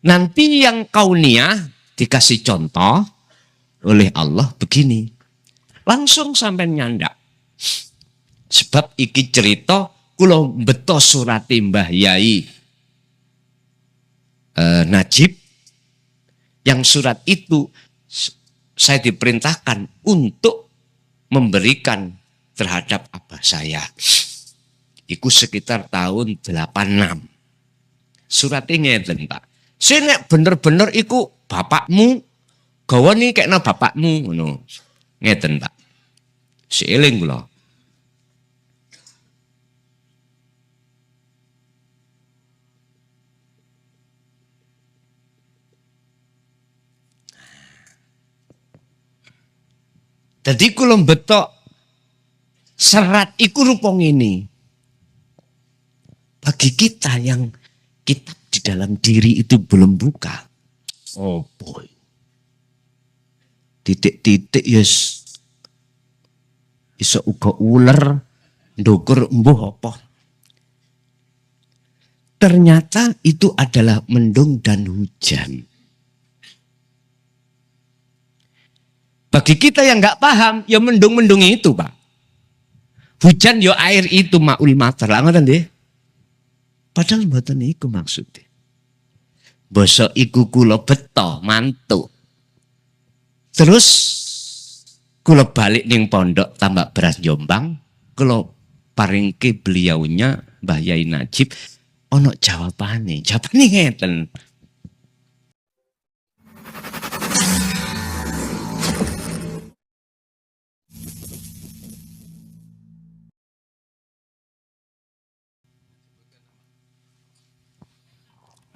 Nanti yang kauniyah dikasih contoh oleh Allah begini. Langsung sampai nyandak. Sebab iki cerita kula beto surati Mbah Yai Najib. Yang surat itu saya diperintahkan untuk memberikan terhadap abah saya. Iku sekitar tahun 86. Suratnya ngeten Pak. Sing nek bener-bener iku bapakmu, gawa nih kekna bapakmu ngono. Ngeten Pak. Sieling kula. Jadi kula betok serat iku rupong ini. Bagi kita yang kitab di dalam diri itu belum buka. Oh boy. Titik-titik yes. Iso uga ular ndukur embuh apa. Ternyata itu adalah mendung dan hujan. Bagi kita yang nggak paham, ya mendung-mendung itu Pak. Hujan ya air itu ma'ul matar. Ngoten nggih. Padahal mboten iku maksudnya. Basa iku kula beto mantuk. Terus kula balik ning pondok Tambak Beras Jombang, kula paringke beliaunya Mbah Yai Najib ono jawabane. Jawabane ngeten.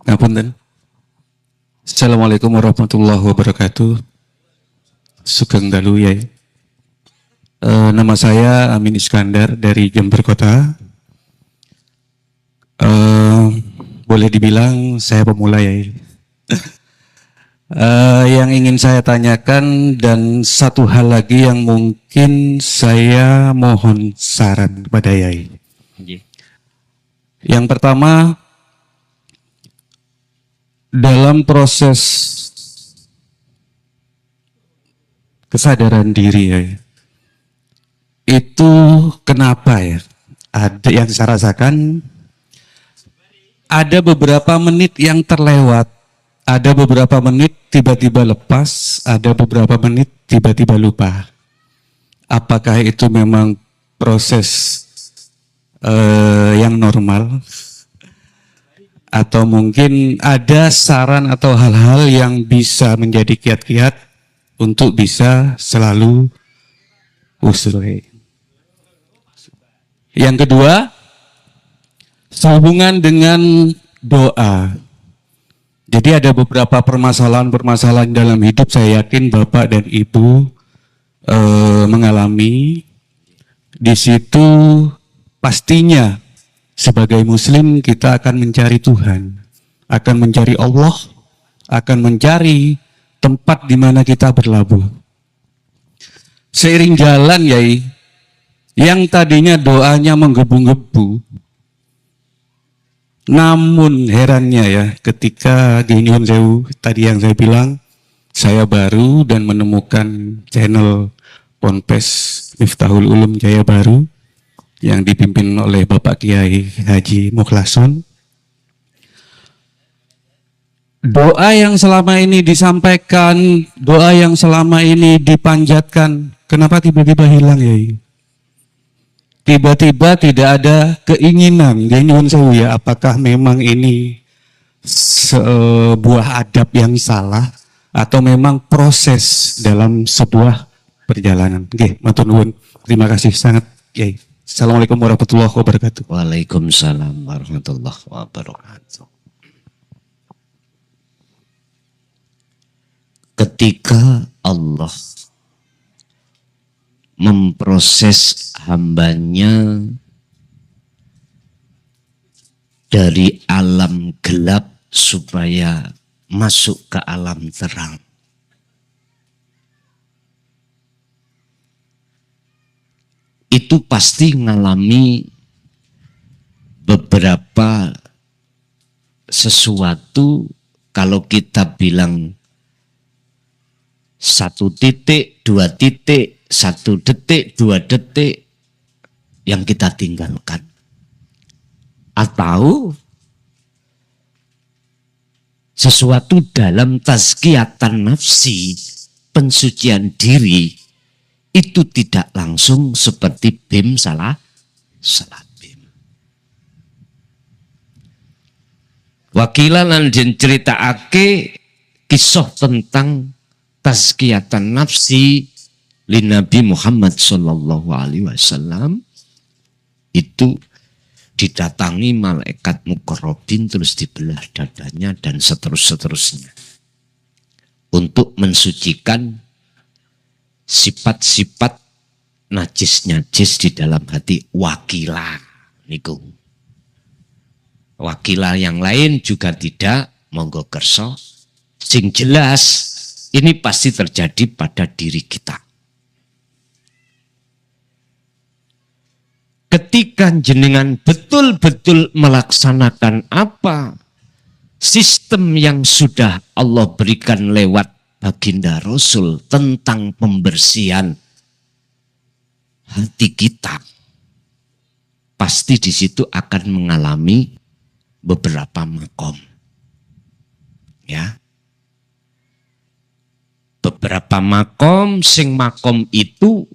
Ngapunten. Assalamualaikum warahmatullahi wabarakatuh. Sugeng dalu ya. Nama saya Amin Iskandar dari Jember Kota. Boleh dibilang saya pemula ya. Yang ingin saya tanyakan dan satu hal lagi yang mungkin saya mohon saran kepada Yai. Yang pertama, dalam proses kesadaran diri ya, itu kenapa ya? Ada yang saya rasakan, ada beberapa menit yang terlewat, ada beberapa menit tiba-tiba lepas, ada beberapa menit tiba-tiba lupa. Apakah itu memang proses yang normal? Atau mungkin ada saran atau hal-hal yang bisa menjadi kiat-kiat untuk bisa selalu usul. Yang kedua, sehubungan dengan doa. Jadi ada beberapa permasalahan-permasalahan dalam hidup, saya yakin Bapak dan Ibu mengalami. Di situ pastinya sebagai Muslim kita akan mencari Tuhan, akan mencari Allah, akan mencari tempat di mana kita berlabuh. Seiring jalan Yai, yang tadinya doanya menggebu-gebu, namun herannya ya, ketika Nyuwun Sewu tadi yang saya bilang, saya baru dan menemukan channel Ponpes Miftahul Ulum Jaya Baru yang dipimpin oleh Bapak Kiai Haji Mukhlason. Doa yang selama ini disampaikan, doa yang selama ini dipanjatkan, kenapa tiba-tiba hilang ya? Tiba-tiba tidak ada keinginan, Nyuwun Sewu ya, apakah memang ini sebuah adab yang salah atau memang proses dalam sebuah perjalanan? Oke, matur nuwun. Terima kasih sangat, Kiai. Assalamualaikum warahmatullahi wabarakatuh. Waalaikumsalam warahmatullahi wabarakatuh. Ketika Allah memproses hambanya dari alam gelap supaya masuk ke alam terang, itu pasti mengalami beberapa sesuatu kalau kita bilang 1 titik, 2 titik, 1 detik, 2 detik yang kita tinggalkan. Atau sesuatu dalam tazkiyatan nafsi, pensucian diri, itu tidak langsung seperti bim salah bim. Wakilah lan den critakake kisah tentang tazkiyatan nafsi li Nabi Muhammad sallallahu alaihi wasallam, itu didatangi malaikat muqarrabin terus dibelah dadanya dan seterusnya untuk mensucikan sifat-sifat najis-najis di dalam hati wakilah niku. Wakilah yang lain juga tidak, monggo kerso. Sing jelas ini pasti terjadi pada diri kita. Ketika jenengan betul-betul melaksanakan apa sistem yang sudah Allah berikan lewat baginda Rasul tentang pembersihan hati kita, pasti di situ akan mengalami beberapa makom. Ya. Beberapa makom, sing makom itu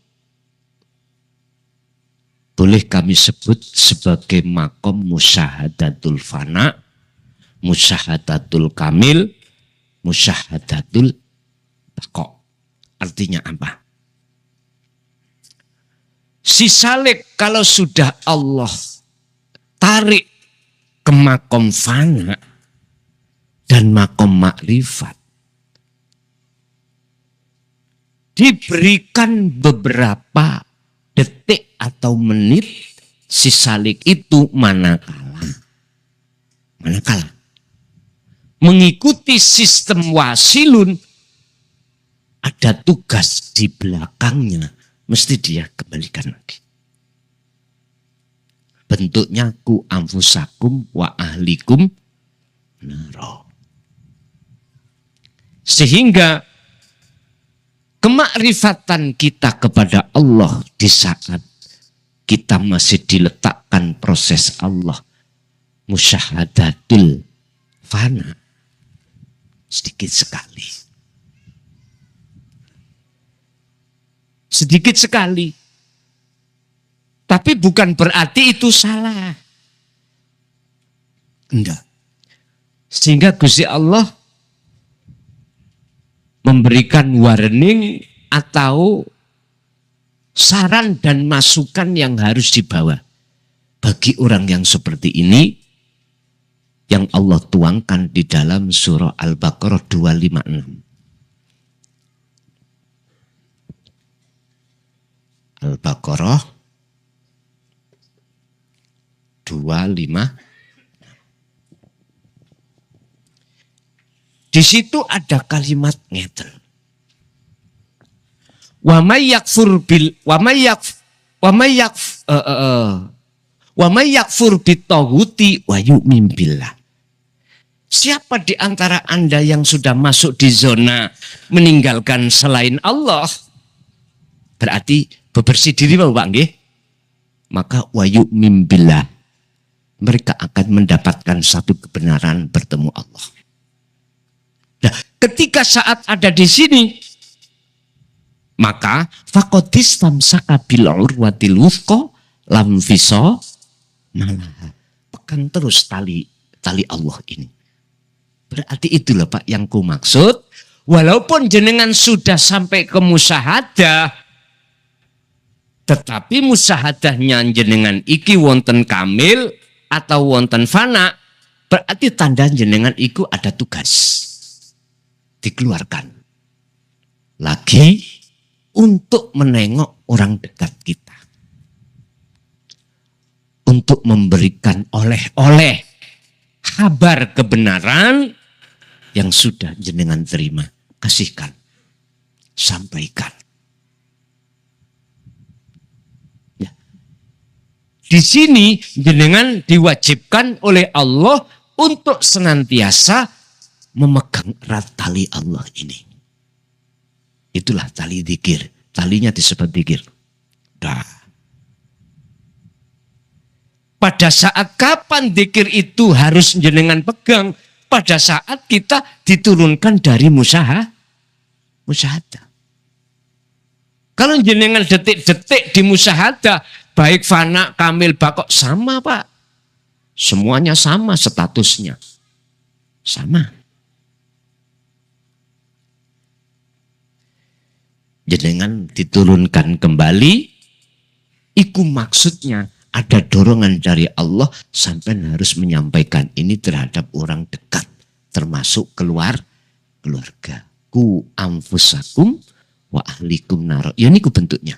boleh kami sebut sebagai makom musyahadatul fana, musyahadatul kamil, musyahadatul baqo. Artinya apa? Si salik kalau sudah Allah tarik ke makom fana dan makom makrifat, diberikan beberapa detik atau menit, si salik itu manakala mengikuti sistem wasilun, ada tugas di belakangnya, mesti dia kembalikan lagi. Bentuknya ku anfusakum wa ahlikum naro. Sehingga kemakrifatan kita kepada Allah di saat kita masih diletakkan proses Allah musyahadatul fana sedikit sekali. Sedikit sekali. Tapi bukan berarti itu salah. Enggak. Sehingga Gusti Allah memberikan warning atau saran dan masukan yang harus dibawa bagi orang yang seperti ini, yang Allah tuangkan di dalam surah Al-Baqarah 256. Al-Baqarah 256. Di situ ada kalimat ngeten. Wa may yakfur bitaghuti wa yu'min billah. Siapa di antara Anda yang sudah masuk di zona meninggalkan selain Allah, berarti bebersih diri Pak nggih? Maka wa yu'min billah, mereka akan mendapatkan satu kebenaran bertemu Allah. Nah, ketika saat ada di sini, maka faqadis tamsaka bil urwatil wuthqa lam fisa malaha. Pegang terus tali Allah ini. Berarti itulah Pak yang ku maksud. Walaupun jenengan sudah sampai ke musyahadah, tetapi musyahadahnya jenengan iki wonten kamil atau wonten fana, berarti tanda jenengan iku ada tugas. Dikeluarkan lagi untuk menengok orang dekat kita, untuk memberikan oleh-oleh kabar kebenaran yang sudah jenengan terima, kasihkan, sampaikan. Ya. Di sini jenengan diwajibkan oleh Allah untuk senantiasa memegang erat tali Allah ini. Itulah tali dzikir. Talinya disebut dzikir. Dah. Pada saat kapan dzikir itu harus jenengan pegang? Pada saat kita diturunkan dari musyahadah. Kalau jenengan detik-detik di musyahadah, baik fana, kamil, bakok, sama Pak. Semuanya sama statusnya. Sama. Jenengan diturunkan kembali, itu maksudnya ada dorongan dari Allah sampai harus menyampaikan ini terhadap orang dekat, termasuk keluarga. Ku anfusakum wa ahlikum naro. Ya ini bentuknya.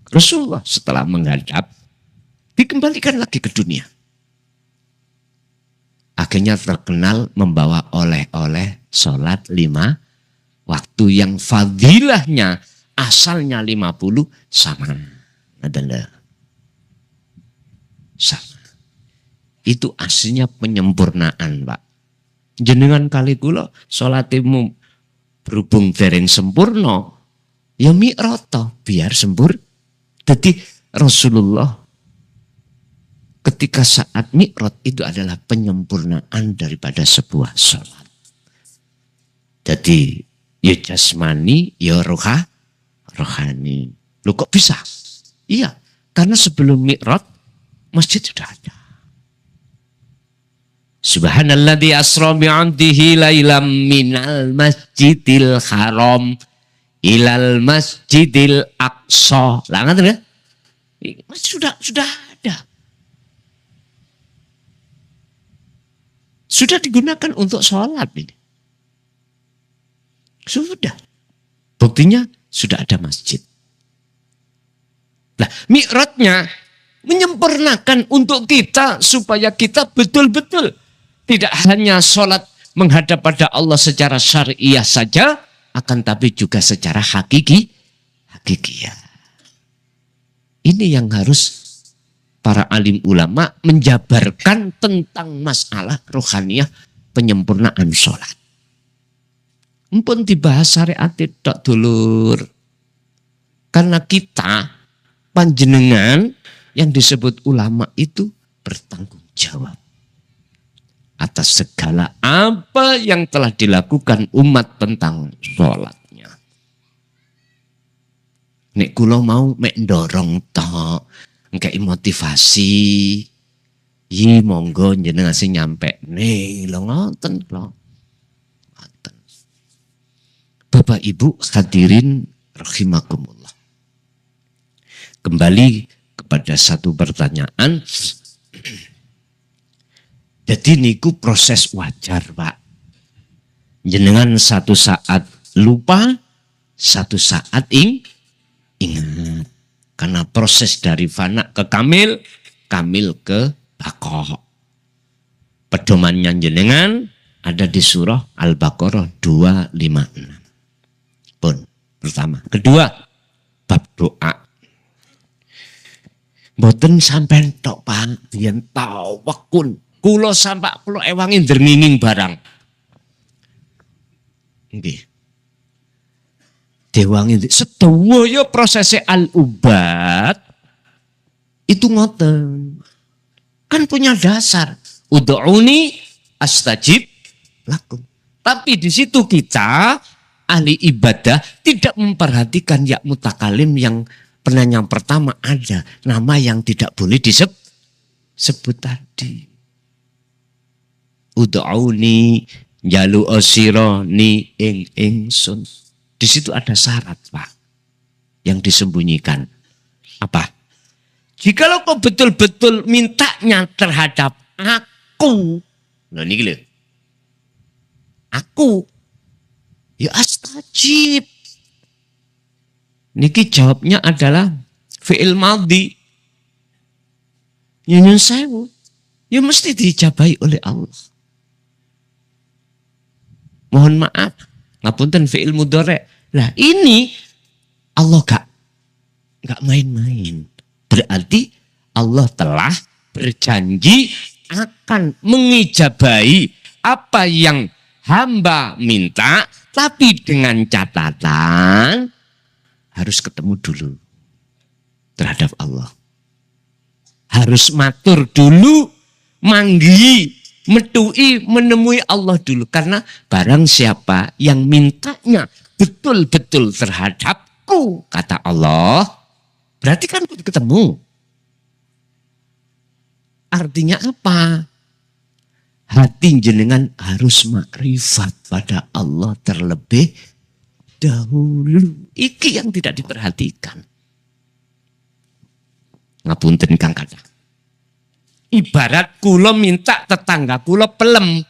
Rasulullah setelah menghadap, dikembalikan lagi ke dunia. Akhirnya terkenal membawa oleh-oleh sholat 5 waktu yang fadilahnya asalnya 50 sama. Adalah sama. Itu aslinya penyempurnaan Pak. Jenengan kali kula salatimu berhubung dereng sempurna, ya mi'rata biar sempurna. Jadi Rasulullah ketika saat mi'raj itu adalah penyempurnaan daripada sebuah sholat. Jadi ya jasmani, ya rohani. Loh kok bisa? Iya, karena sebelum mi'raj masjid sudah ada. Subhanalladzi asra bi'abdihi lailam minal masjidil haram ilal masjidil aqsa. Lah ngerti ya? Sudah ada. Sudah digunakan untuk sholat ini. Sudah. Buktinya sudah ada masjid. Nah, mi'rajnya menyempurnakan untuk kita supaya kita betul-betul tidak hanya sholat menghadap pada Allah secara syariah saja, akan tapi juga secara hakikiah. Ini yang harus para alim ulama menjabarkan tentang masalah rohaniyah penyempurnaan sholat. Mumpun dibahas syariat tidak dulur. Karena kita panjenengan yang disebut ulama itu bertanggung jawab atas segala apa yang telah dilakukan umat tentang sholatnya. Nek kula mau mek ndorong tok, ngkei motivasi, yi monggo jenengan sing nyampe nih lo ngoten lo. Ngoten. Bapak Ibu hadirin rahimakumullah. Kembali kepada satu pertanyaan. Jadi niku proses wajar Pak. Jenengan satu saat lupa, satu saat ingat. Karena proses dari fana ke kamil, kamil ke baqo. Pedomannya jenengan ada di surah Al-Baqarah 256. Pun pertama. Kedua, bab doa. Mboten sampean tok Pak, yen tawakun. Kulo sampak kulo ewangin dernginging barang. Nggih. Dewangin sedaya prosesnya al-ubad itu ngoten. Kan punya dasar. Ud'uni astajib lakum. Tapi di situ kita ahli ibadah tidak memperhatikan ya mutakalim yang penanya pertama ada nama yang tidak boleh disebut tadi. Ud'uni jalu osironi ingsun. Di situ ada syarat Pak yang disembunyikan. Apa? Jikalau kau betul-betul mintanya terhadap aku, nah ini gila, aku, ya astajib. Niki jawabnya adalah fi'il madhi. Nyunyun sewu, ya mesti dijabahi oleh Allah. Mohon maaf, ngapunten fi'il mudhari'. Lah ini Allah gak main-main. Berarti Allah telah berjanji akan mengijabahi apa yang hamba minta, tapi dengan catatan harus ketemu dulu terhadap Allah. Harus matur dulu, manggi, metui, menemui Allah dulu. Karena barang siapa yang mintanya betul-betul terhadapku, kata Allah, berarti kan ketemu. Artinya apa? Hati jenengan harus makrifat pada Allah terlebih dahulu. Iki yang tidak diperhatikan. Ngapunten Kang Kadang. Ibarat kula minta tetangga kula pelem.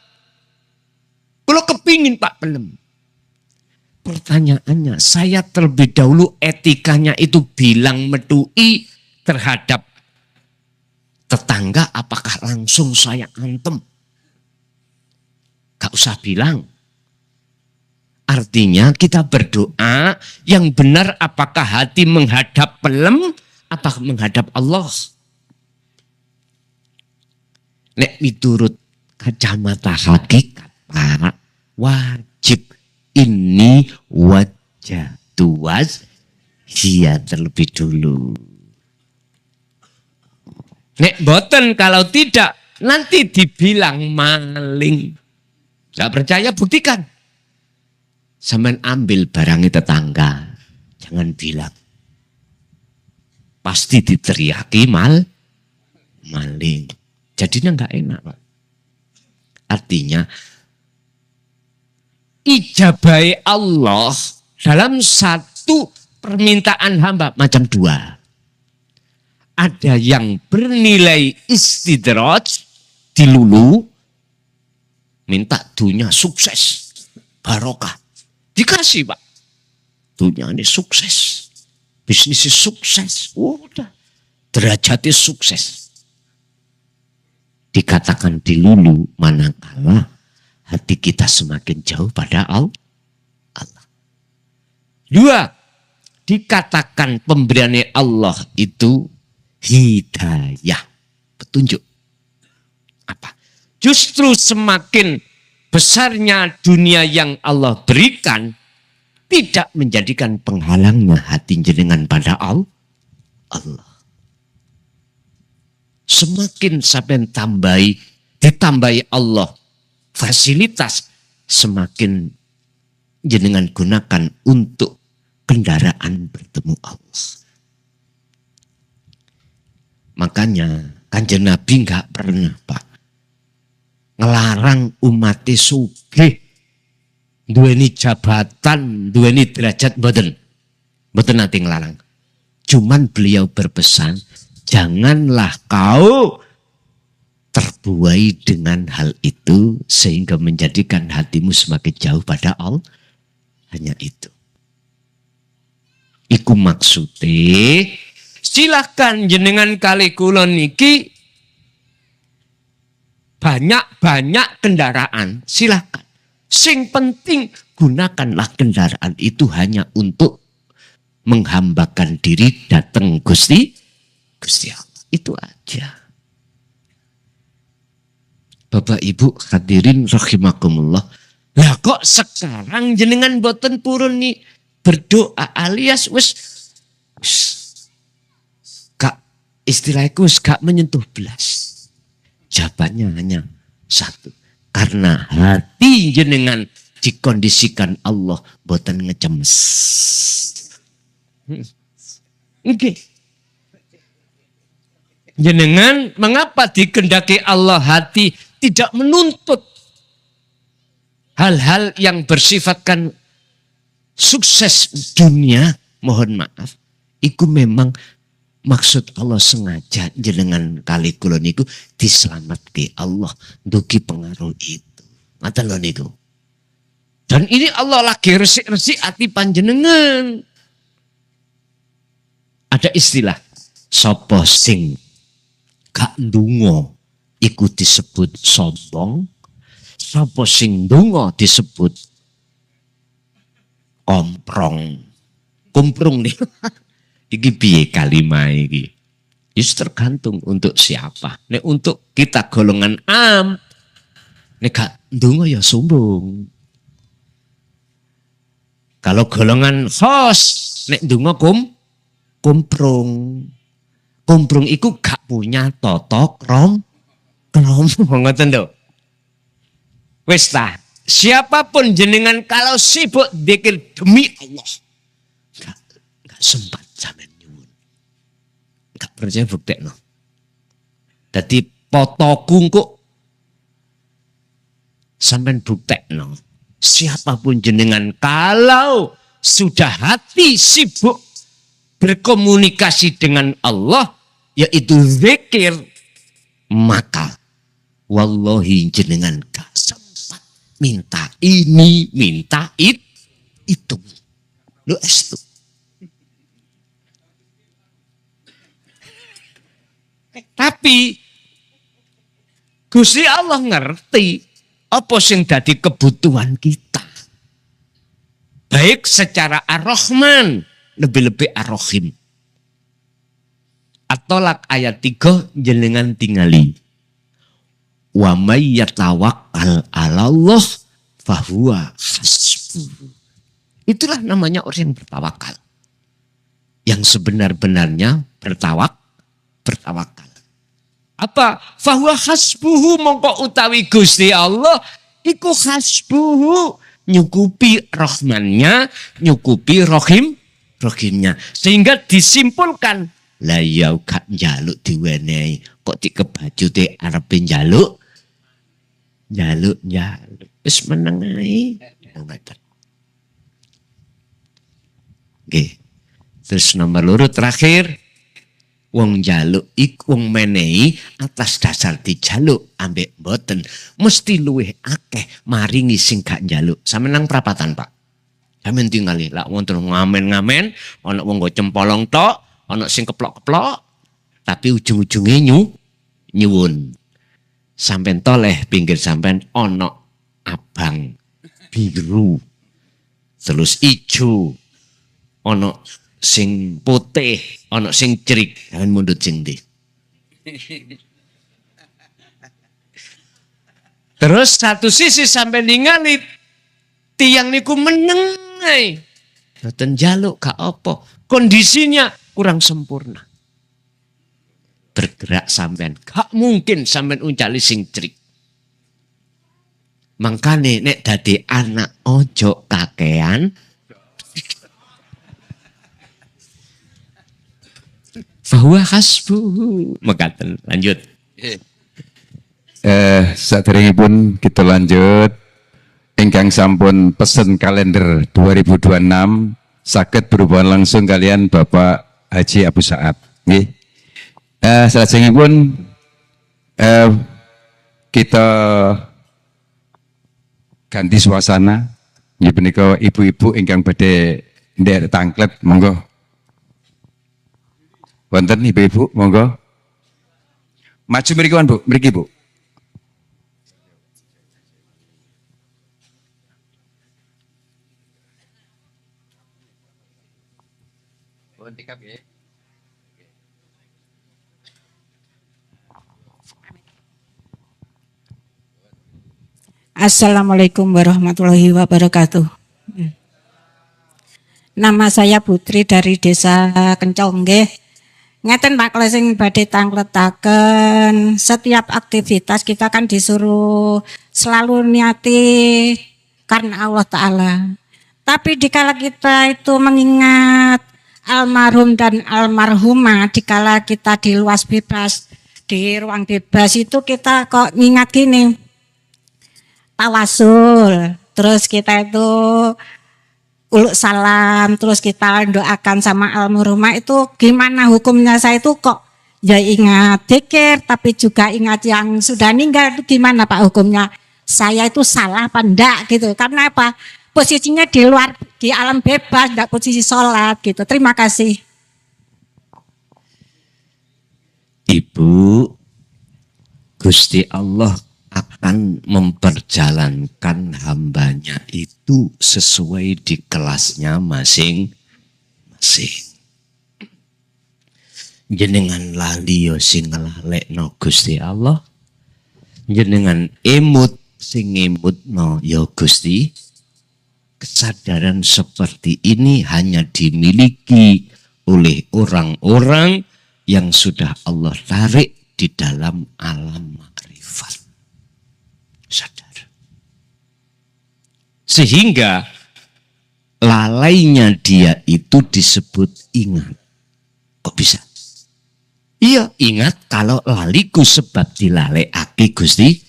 Kula kepingin Pak pelem. Pertanyaannya, saya terlebih dahulu etikanya itu bilang metui terhadap tetangga, apakah langsung saya antem? Gak usah bilang. Artinya kita berdoa yang benar, apakah hati menghadap pelem, apakah menghadap Allah. Nek miturut kacamata hakikat Pak, wajib ini wajah tuas dia terlebih dulu. Nek boten kalau tidak nanti dibilang maling. Gak percaya buktikan. Sampeyan ambil barangnya tetangga, jangan bilang. Pasti diteriaki maling. Jadinya nggak enak, Pak. Artinya ijabai Allah dalam satu permintaan hamba macam dua. Ada yang bernilai istidraj, dilulu, minta dunia sukses, barokah. Dikasih Pak. Dunia ini sukses. Bisnisnya sukses. Udah. Derajatnya sukses. Dikatakan dilulu manakala hati kita semakin jauh pada Allah. Dua. Dikatakan pemberiannya Allah itu hidayah. Petunjuk. Apa? Justru semakin besarnya dunia yang Allah berikan tidak menjadikan penghalangnya hati jenengan pada Allah. Semakin sampai ditambahi Allah fasilitas, semakin jenengan gunakan untuk kendaraan bertemu Allah. Makanya Kanjeng Nabi nggak pernah Pak ngelarang umat sugih, duweni jabatan, duweni derajat, mboten nanti ngelarang. Cuman beliau berpesan, janganlah kau terbuai dengan hal itu sehingga menjadikan hatimu semakin jauh pada Allah. Hanya itu. Iku maksudnya, silahkan jenengan kali kula niki banyak kendaraan, silahkan. Sing penting gunakanlah kendaraan itu hanya untuk menghambakan diri datang Gusti Allah. Itu aja. Bapak Ibu hadirin rahimakumullah. Lah kok sekarang jenengan boten purun nih berdoa alias wis gak istilahku gak menyentuh belas. Jawabannya hanya satu. Karena hati jenengan dikondisikan Allah boten ngecemes. Oke. Jenengan mengapa dikendaki Allah hati tidak menuntut hal-hal yang bersifatkan sukses dunia, mohon maaf. Iku memang maksud Allah sengaja jenengan kali kula niku diselamatke Allah dugi pengaruh itu. Ngaten lho niku. Dan ini Allah lagi resik-resik hati panjenengan. Ada istilah sapa sing gak ndonga iku disebut sombong, sapa sing ndonga disebut komprong. Kumprung nih. Iki piye kalimah iki? Itu tergantung untuk siapa. Nek untuk kita golongan am, nek gak ndonga ya sombong. Kalau golongan khos, nek ndonga kumprung. Kumprung iku gak punya totok kromo ngoten lho. Wis ta, siapapun jenengan kalau sibuk dzikir demi Allah, gak sempat sampean nyuwun. Gak percaya buktekno. Dadi potoku kok sampean buktekno. Siapapun jenengan kalau sudah hati sibuk berkomunikasi dengan Allah, yaitu zikir, maka wallahi jenengan gak sempat minta ini, minta itu. Lu estu. Tapi Gusti Allah ngerti apa sing dadi kebutuhan kita. Baik secara Ar-Rahman, lebih-lebih Ar-Rahim. At-Tolak ayat 3 jenengan tingali. Wa may yatawakkal 'alallah fahuwa hasbuh. Itulah namanya orang yang bertawakal. Yang sebenar-benarnya bertawakal. Apa? Fahuwa hasbuhu, mongko utawi Gusti Allah iku hasbuhu, nyukupi rahmannya, nyukupi rohimnya. Sehingga disimpulkan, lah ya gak njaluk diwenehi, kok dikebajute arepe njaluk. Wis meneng ae. Nggih. Terus nomor loro terakhir, wong njaluk iku wong menehi atas dasar dijaluk ambek mboten mesti luwih akeh maringi sing gak njaluk. Sampeyan nang prapatan, Pak. Sampeyan tingali lak wonten ngamen-ngamen, ana wong nggo cempolong tok, ana sing keplok-keplok, tapi ujung-ujunge nyuwun. Sampeyan toleh pinggir sampeyan ana abang, biru, terus ijo, ana sing putih, ana sing cerik, sampeyan mundhut sing ndi. Terus satu sisi sampai ningali tiang niku meneng ae. Boten njaluk gak apa. Kondisinya kurang sempurna. Bergerak sampean, gak mungkin sampean uncali sing cerik. Mangkane nek dadi anak ojo kakean bahwa hasbuhu. Mekaten, lanjut. Saderengipun kita lanjut. Ingkang sampun pesen kalender 2026 saged berhubungan langsung kalian Bapak Haji Abu Sa'ad. Nggih. Salajengipun kita ganti suasana. Nggih punika ibu-ibu ingkang badhe ndherek tangklet, monggo. Wonten ibu-ibu, monggo. Maju mriki Bu, mriki Bu. Assalamualaikum warahmatullahi wabarakatuh. Nama saya Putri dari Desa Kencong nggih. Ngeten Pak, kalau sing badhe tangletaken setiap aktivitas kita kan disuruh selalu niati karena Allah Ta'ala. Tapi dikala kita itu mengingat almarhum dan almarhumah, dikala kita di luas bebas, di ruang bebas itu kita kok ingat gini, tawasul, terus kita itu uluk salam, terus kita doakan sama almarhumah, itu gimana hukumnya? Saya itu kok ya ingat dzikir tapi juga ingat yang sudah meninggal, itu gimana Pak hukumnya? Saya itu salah apa enggak gitu? Karena apa? Posisinya di luar, di alam bebas, enggak posisi sholat gitu. Terima kasih. Ibu, Gusti Allah akan memperjalankan hambanya itu sesuai di kelasnya masing-masing. jenengan lali yo sing nglalekno Gusti Allah, jenengan emut sing ngemutno yo Gusti. Kesadaran seperti ini hanya dimiliki oleh orang-orang yang sudah Allah tarik di dalam alam makrifat. Sadar. Sehingga lalainya dia itu disebut ingat. Kok bisa? Iya, ingat kalau laliku sebab dilalekake Gusti,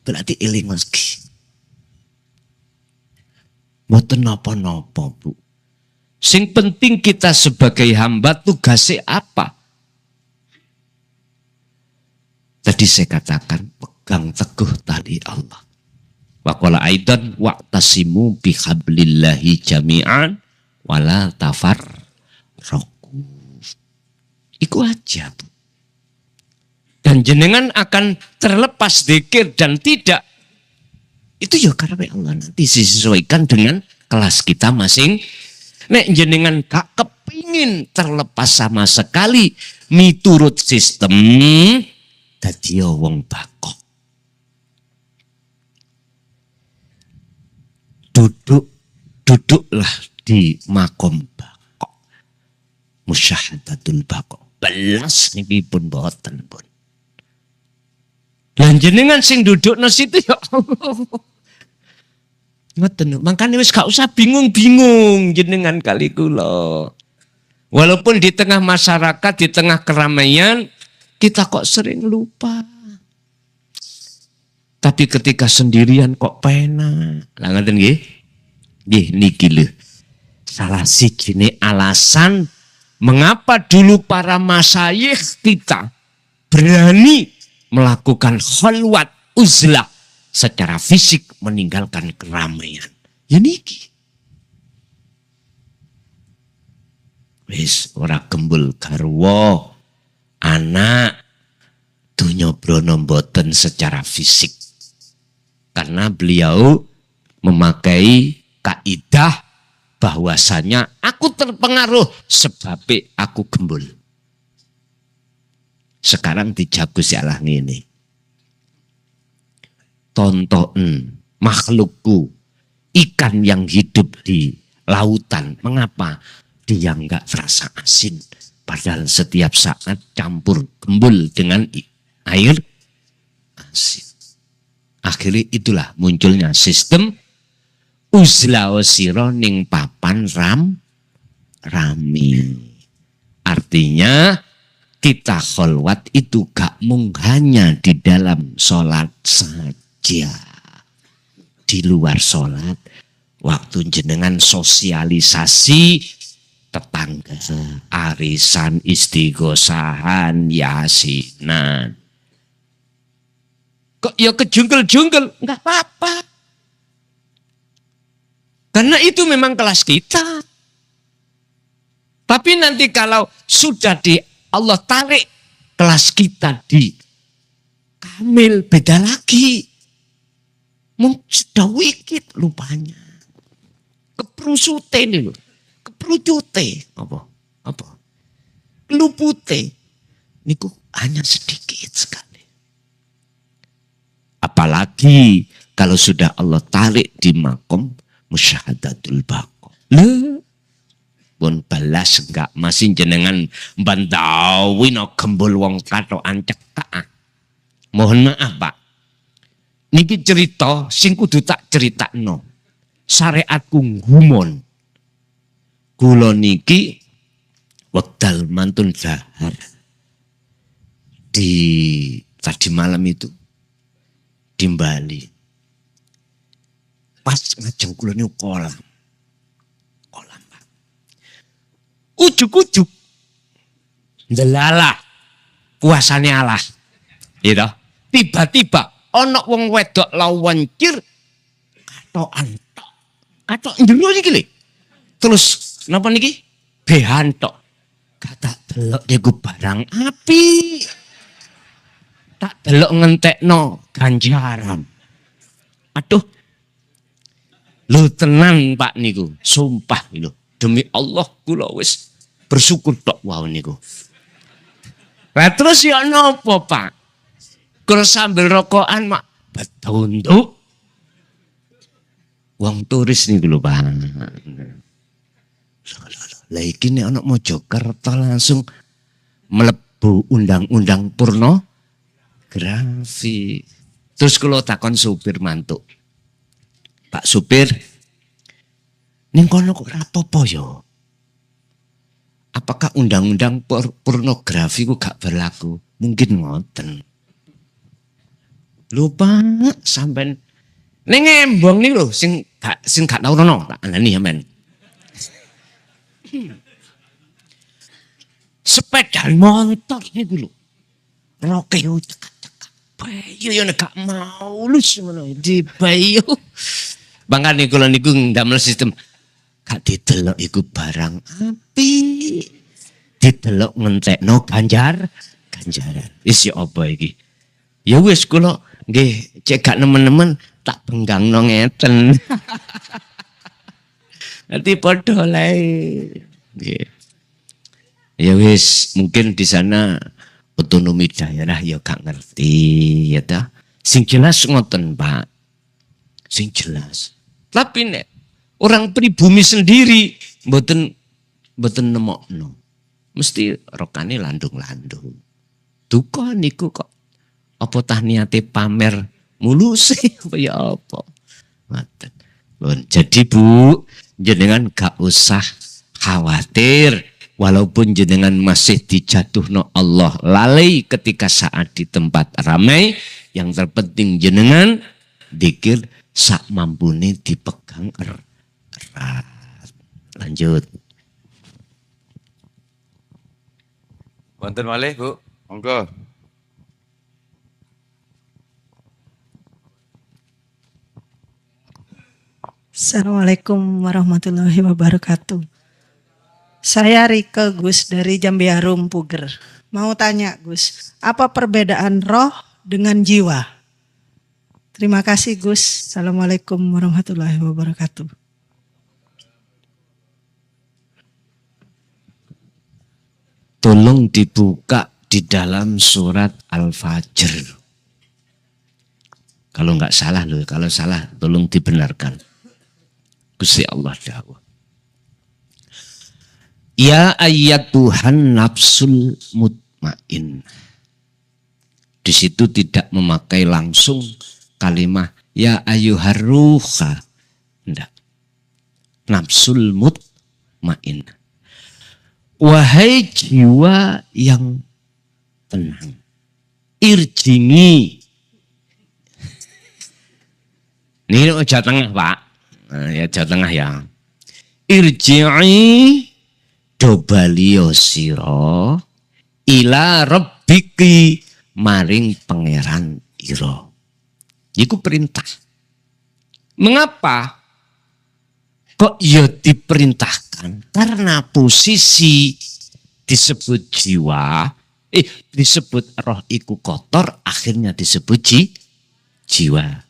berarti eling lagi. Mboten napa-napa, Bu. Sing penting kita sebagai hamba tugasnya apa? Tadi saya katakan pegang teguh tali Allah. Wa qala aidan wa'tasimu bihablillahi jami'an wala tafarraqu. Iku aja, Bu. Dan jenengan akan terlepas dzikir dan tidak. Itu ya karena Allah nanti disesuaikan dengan kelas kita masing. Nek jenengan gak kepingin terlepas sama sekali miturut sistem dadi wong bakok. Duduklah di makom bakok. Musyahadatul bakok. Belas niki pun boten pun. Lan jenengan sing dudukno situ ya Allah. Ngoten, makanya wis gak usah bingung-bingung jenengan kali kula. Walaupun di tengah masyarakat, di tengah keramaian, kita kok sering lupa. Tapi ketika sendirian kok penak. Lah ngoten nggih? Nggih niki lho. Salah sijine alasan mengapa dulu para masyayikh kita berani melakukan khalwat uzlah secara fisik meninggalkan keramaian. Ya niki. Wis ora gembul garwa, anak donya brono mboten secara fisik. Karena beliau memakai kaidah bahwasanya aku terpengaruh sebab aku gembul. Sekarang dijagus Allah ngene. Tonton makhlukku, ikan yang hidup di lautan. Mengapa dia enggak terasa asin? Padahal setiap saat campur gembul dengan air asin. Akhirnya itulah munculnya sistem uzla sira ning papan rami. Artinya kita kholwat itu gak mung hanya di dalam sholat saja. Di luar sholat, waktu jenengan sosialisasi tetangga, arisan, istighosahan, yasinan. Kok ya kejungkel-jungkel? Enggak apa-apa. Karena itu memang kelas kita. Tapi nanti kalau sudah di Allah tarik kelas kita di kamil, beda lagi. Mungkin sudah wikit lupanya. Keprusute ini loh. Keprucute. Apa? Kelupute. Niku hanya sedikit sekali. Apalagi kalau sudah Allah tarik di makom musyahadatul baqo. Pun balas enggak masih jenengan bantawi no gembul wong katokan cekak. Mohon maaf Pak. Niki cerita sing kudu tak critakno. Syariatku ngumon. Kula niki wekdal mantun dahar di tadi malam itu di Bali. Pas ngajeng kula niku kolam Pak. Ujuk-ujuk ndelalah puasane Allah. Gitu. Tiba-tiba ana wong wedok lawancir katokan tok. Katok njero iki lho. Terus napa niki? Behan tok. Kata delok niku barang api. Tak delok ngentekno ganjaran. Aduh. Lho tenan Pak niku, sumpah lho. Demi Allah kula wis bersyukur tok wau niku. Lah terus ya nopo, Pak? Kalau sambil rokokan mak betuntuk. Wong turis nih dulu, Pak. Lah iki nek ana Mojokerto langsung mlebu undang-undang pornografi. Terus kalau takon supir mantuk. Pak supir, ning kono kok rapopo yo? Apakah undang-undang pornografi ku gak berlaku? Mungkin ngoten. Lupa sampean ning embong nih lho sing gak tau rono tak anani sampean. Sepeda motor niku lho. Roke yo cekak-cekak. Bayu yo nek gak mau lus ngono di bayu. Bangkane kula niku ndamel sistem gak didelok iku barang api. Didelok ngentekno ganjaran. Wis yo apa iki? Ya wis kula nggih cek gak nemen-nemen tak benggangno ngeten. Nanti padha lae. Nggih. Ya wis mungkin di sana otonomi daerah ya gak ngerti ya ta. Sing jelas ngoten, Pak. Sing jelas. Tapi nek orang pribumi sendiri mboten nemokno. Mesti rokane landung-landung. Duka niku kok apa tah niate pamer mulus apa ya apa. Ngoten. Jadi Bu, jenengan gak usah khawatir walaupun jenengan masih dijatuhno Allah lalai ketika saat di tempat ramai, yang terpenting jenengan dikir sak mampune dipegang erat. Lanjut. Wonten malih, Bu. Monggo. Assalamualaikum warahmatullahi wabarakatuh. Saya Rike Gus dari Jambiarum Puger. Mau tanya Gus, apa perbedaan roh dengan jiwa? Terima kasih Gus. Assalamualaikum warahmatullahi wabarakatuh. Tolong dibuka di dalam surat Al-Fajr. Kalau nggak salah loh, kalau salah tolong dibenarkan. Gusti Allah dawuh. Ya ayyatuhan nafsul mutmain. Di situ tidak memakai langsung kalimat ya ayyuhar ruha. Enggak. Nafsul mutmain. Wahai jiwa yang tenang. Irjingi. Ini Jawa Tengah, Pak. Nah, ya Jawa Tengah ya. Irji'i dobalio siro ila rabbiki maring pangeran iro. Iku perintah. Mengapa kok ya diperintahkan? Karena posisi disebut jiwa, disebut roh iku kotor, akhirnya disebut jiwa.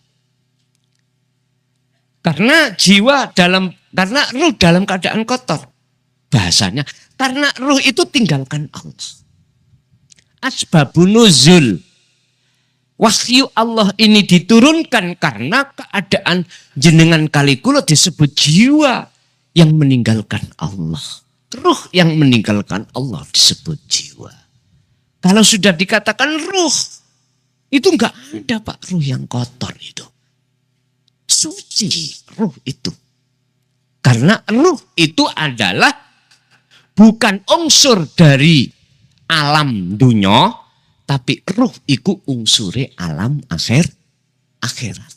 Karena ruh dalam keadaan kotor. Bahasanya, karena ruh itu tinggalkan Allah. Asbabun nuzul. Wahyu Allah ini diturunkan karena keadaan jenengan kali kula disebut jiwa yang meninggalkan Allah. Ruh yang meninggalkan Allah disebut jiwa. Kalau sudah dikatakan ruh, itu enggak ada Pak ruh yang kotor itu. Suci ruh itu. Karena ruh itu adalah bukan unsur dari alam dunia, tapi ruh iku unsure alam akhirat.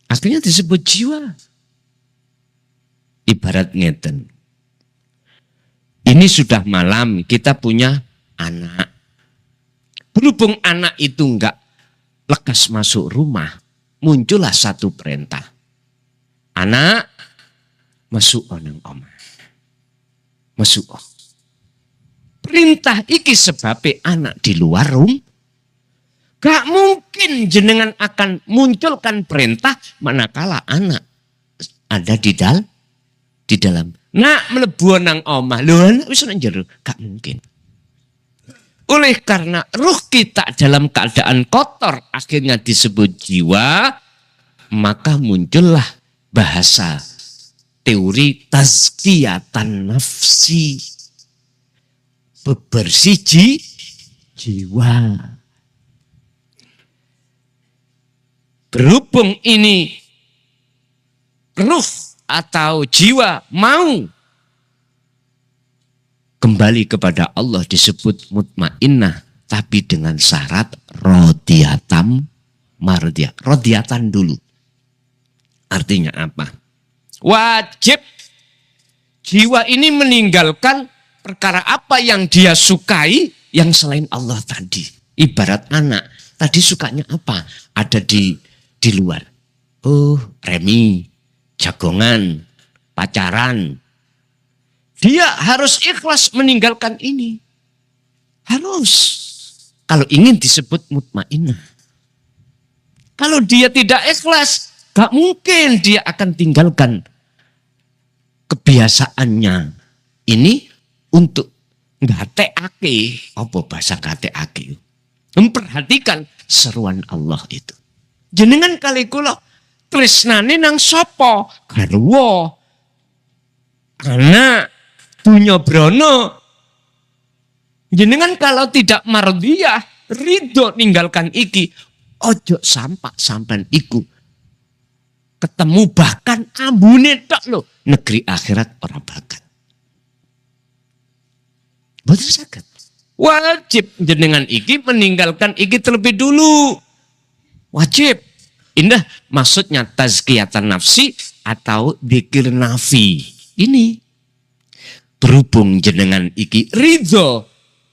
Akhirnya disebut jiwa. Ibarat ngeten. Ini sudah malam, kita punya anak. Berhubung anak itu enggak lekas masuk rumah, muncullah satu perintah. Anak, masuk onang omah. Masuk om. Perintah iki sebabnya anak di luar rumah. Gak mungkin jenengan akan munculkan perintah manakala anak ada di dalam. Nak mlebu nang omah. Lho anak wis nang jero, gak mungkin. oleh karena ruh kita dalam keadaan kotor akhirnya disebut jiwa, maka muncullah bahasa teori tazkiyatan nafsi, bebersih jiwa. Berhubung ini ruh atau jiwa mau kembali kepada Allah disebut mutmainnah, tapi dengan syarat rodiatam mardiyah. Rodiatan dulu. Artinya apa? Wajib jiwa ini meninggalkan perkara apa yang dia sukai yang selain Allah tadi. Ibarat anak, tadi sukanya apa? Ada di luar. Oh, remi, jagongan, pacaran. Dia harus ikhlas meninggalkan ini. Harus. Kalau ingin disebut mutmainnah. Kalau dia tidak ikhlas, gak mungkin dia akan tinggalkan kebiasaannya. Ini untuk ngateake. Apa bahasa ngateake? Memperhatikan seruan Allah itu. Jenengan kali kula tresnane nang sapa? Garwa. Anak dunya brana. Jenengan kalau tidak mardiyah, ridho ninggalkan iki, ojo sampai iku ketemu bahkan ambune tok lho, negeri akhirat ora bakat. Betul saged. Wajib jenengan iki meninggalkan iki terlebih dulu. Wajib. Indah maksudnya tazkiyatan nafsi atau dzikir nafi. Ini berhubung jenengan iki ridho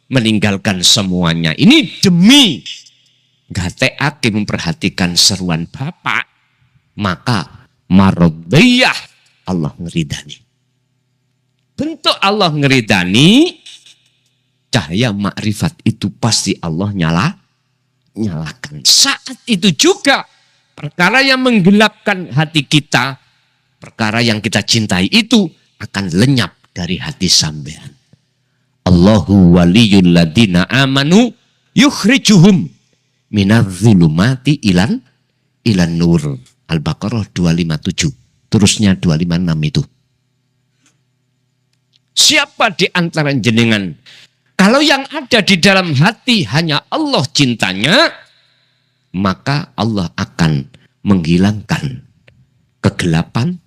meninggalkan semuanya. Ini demi gateake memperhatikan seruan Bapak, maka maradiyah Allah ngeridani. Bentuk Allah ngeridani, cahaya makrifat itu pasti Allah nyalakan. Saat itu juga perkara yang menggelapkan hati kita, perkara yang kita cintai itu akan lenyap dari hati sampean. Allahu waliyul ladina amanu yukhrijuhum minadh-dhulumati ilan nur. Al-Baqarah 257. Terusnya 256 itu. Siapa di antara jenengan? Kalau yang ada di dalam hati hanya Allah cintanya, maka Allah akan menghilangkan kegelapan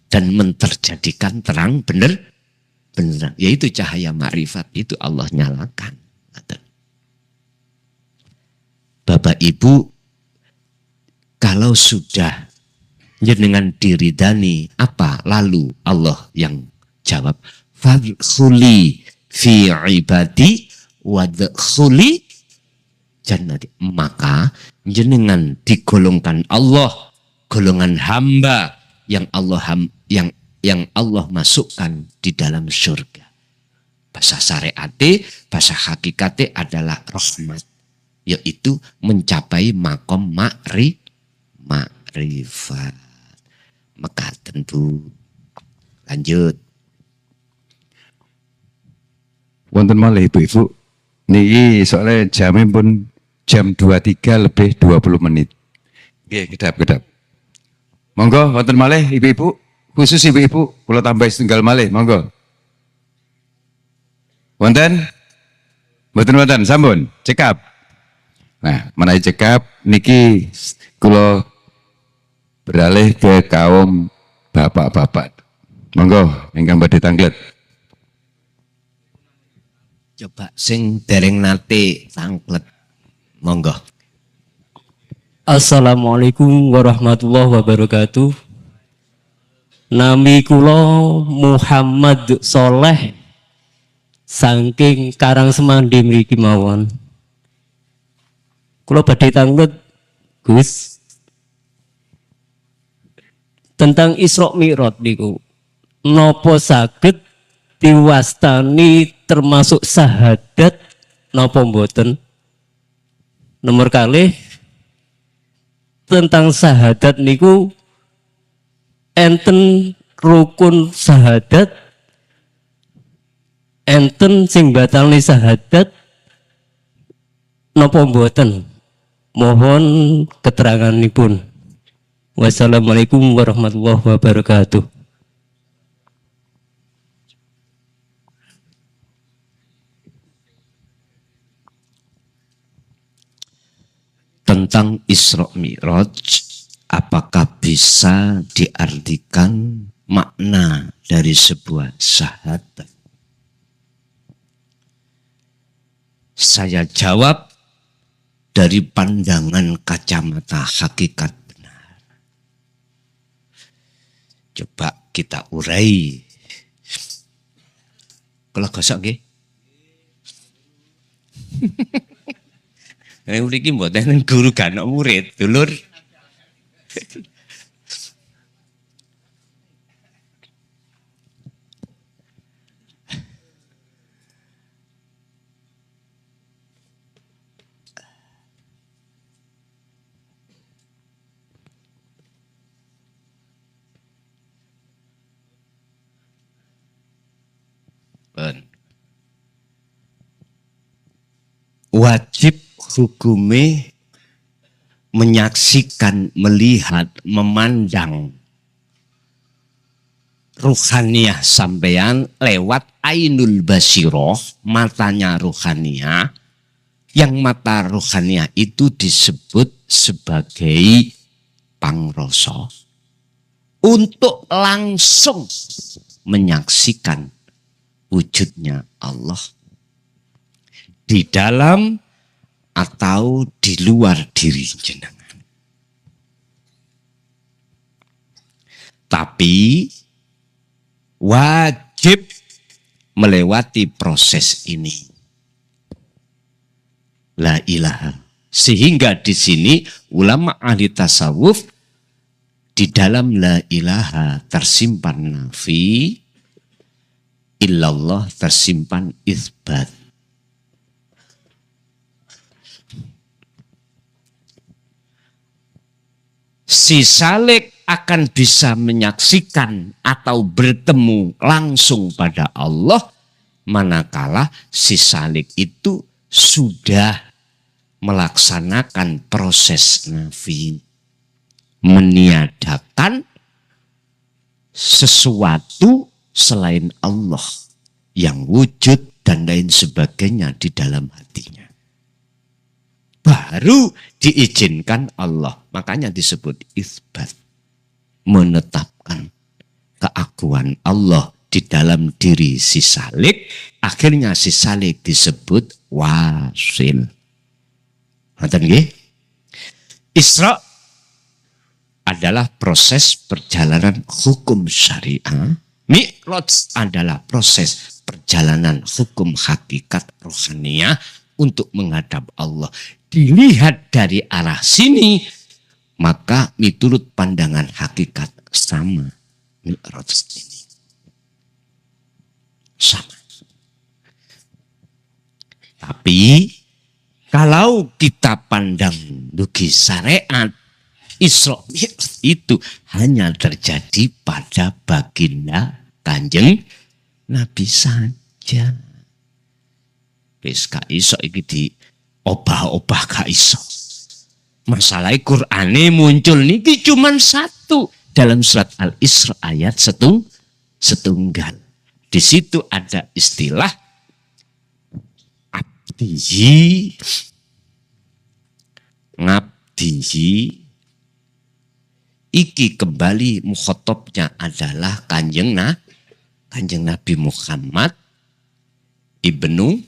dan menterjadikan terang benar. Yaitu cahaya makrifat itu Allah nyalakan. Bapak Ibu, kalau sudah jenengan diridani, apa lalu Allah yang jawab? Fadkhuli fi ibadi wadkhuli jannati. Maka jenengan digolongkan Allah, golongan hamba yang Allah masukkan di dalam surga. Bahasa syariate, bahasa hakikate adalah rahmat, yaitu mencapai makom makrifat. Mekaten Bu. Lanjut. Wonten malih Ibu-ibu, niki soalnya jamnya pun jam 23 lebih 20 menit. Nggih, kedap. Monggo wonten malih Ibu-ibu, khusus Ibu-ibu, kula tambah setunggal malih, monggo. Wonten? Mboten wonten, sampun, cekap. Nah, menawi cekap niki kula beralih ke kaum bapak-bapak. Monggo ingkang badhe tanglet. Coba sing dereng nate tanglet. Monggo. Assalamualaikum warahmatullahi wabarakatuh. Nami kula Muhammad Soleh saking Karangsemandi mriki mawon. Kula badhe tanglet Gus tentang Isra Mi'raj niku. Napa saged diwastani termasuk syahadat napa mboten? Nomor kalih tentang syahadat niku enten rukun syahadat, enten sing batalne syahadat, napa mboten? Mohon keteranganipun. Wassalamualaikum warahmatullahi wabarakatuh. Tentang Isra Mi'raj, apakah bisa diartikan makna dari sebuah syahadat? Saya jawab dari pandangan kacamata hakikat benar. Coba kita urai. Kalau gosok nggih. Nek mriki mboten guru gak ana murid, dulur. Wajib hukume menyaksikan, melihat, memandang ruhaniyah sampean lewat ainul basiroh, matanya ruhaniyah. Yang mata ruhaniyah itu disebut sebagai pangroso untuk langsung menyaksikan wujudnya Allah di dalam atau di luar diri jenengan. Tapi wajib melewati proses ini. La ilaha. Sehingga di sini ulama ahli tasawuf di dalam la ilaha tersimpan nafi, illallah tersimpan isbat. Si salik akan bisa menyaksikan atau bertemu langsung pada Allah manakala si salik itu sudah melaksanakan proses nafi, meniadakan sesuatu selain Allah yang wujud dan lain sebagainya di dalam hatinya. Baru diizinkan Allah. Makanya disebut isbat. Menetapkan keakuan Allah di dalam diri si salik. Akhirnya si salik disebut wasil. Ngerti nggih? Isra adalah proses perjalanan hukum syariah. Mi'raj adalah proses perjalanan hukum hakikat rohaniah untuk menghadap Allah. Dilihat dari arah sini, maka menurut pandangan hakikat sama Mi'raj ini. Sama. Tapi kalau kita pandang dugi syariat, Isra Mi'raj itu hanya terjadi pada baginda Kanjeng Nabi saja. Wis gak iso iki di obah-obah gak iso. Masalah Qur'ane muncul niki cuman satu dalam surat Al-Isra ayat setunggal. Di situ ada istilah abdihi, ngabdihi. Iki kembali mukhotobnya adalah Kanjeng Nabi Muhammad ibnu